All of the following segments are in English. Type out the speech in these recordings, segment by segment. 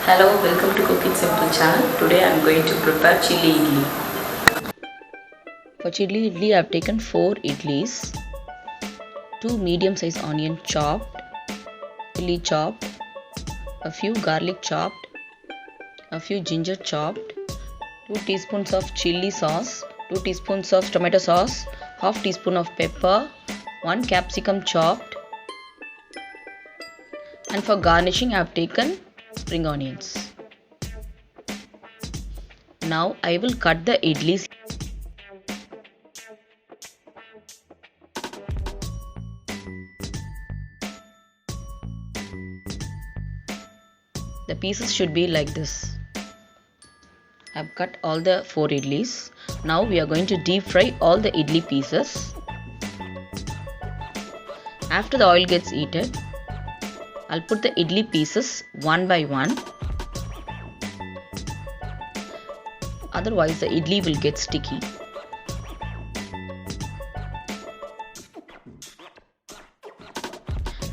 Hello, welcome to Cook It Simple channel. Today I am going to prepare chili idli. For chili idli I have taken 4 idlis, 2 medium size onion chopped, chili chopped, a few garlic chopped, a few ginger chopped, 2 teaspoons of chili sauce, 2 teaspoons of tomato sauce, half teaspoon of pepper, 1 capsicum chopped, and for garnishing I have taken spring onions. Now I will cut the idlis. The pieces should be like this. I have cut all the 4 idlis. Now we are going to deep fry all the idli pieces. After the oil gets heated, I'll put the idli pieces one by one. Otherwise the idli will get sticky.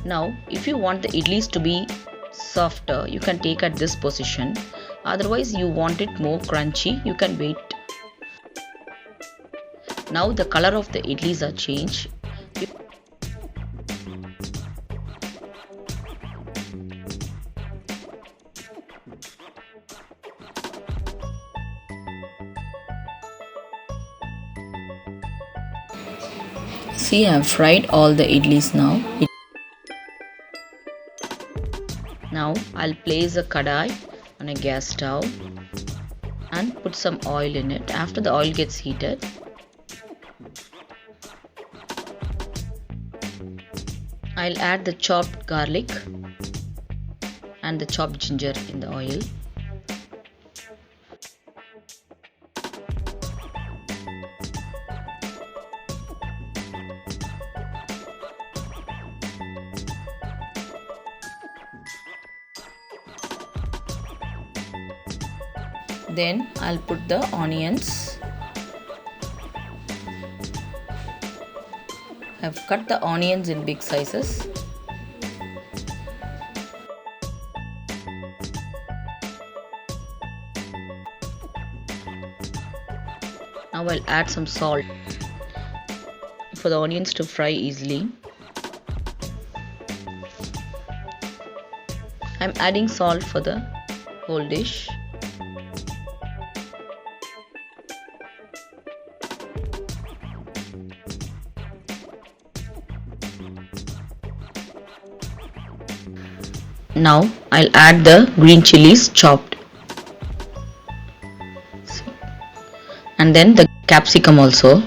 Now if you want the idlis to be softer, you can take at this position. Otherwise you want it more crunchy, you can wait. Now the color of the idlis are changed. See, I have fried all the idlis now. Now I'll place a kadai on a gas stove and put some oil in it. After the oil gets heated, I'll add the chopped garlic and the chopped ginger in the oil. Then I'll put the onions. I've cut the onions in big sizes. Now I'll add some salt for the onions to fry easily. I'm adding salt for the whole dish. Now I'll add the green chilies chopped, and then the capsicum also,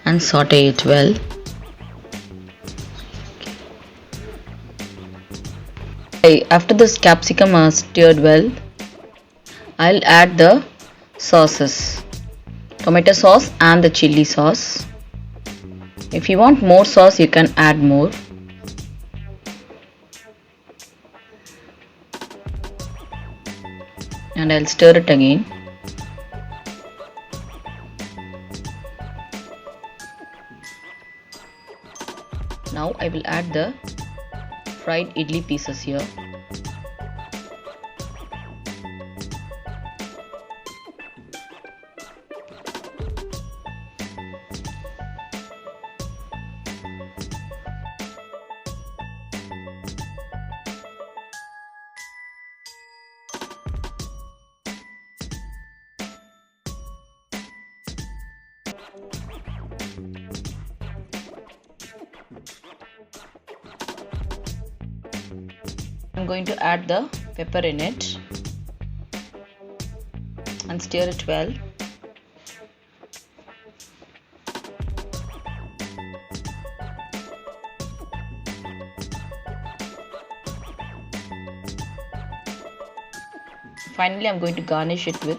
and saute it well. After this capsicum are stirred well, I'll add the sauces, tomato sauce and the chili sauce. If you want more sauce, you can add more. And I'll stir it again. Now I will add the fried idli pieces here. I'm going to add the pepper in it and stir it well. Finally, I'm going to garnish it with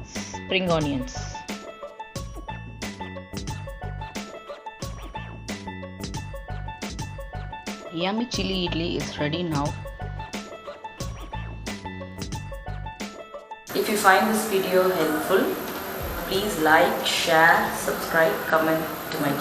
spring onions. Yummy chili idli is ready now. If you find this video helpful, please like, share, subscribe, comment to my channel.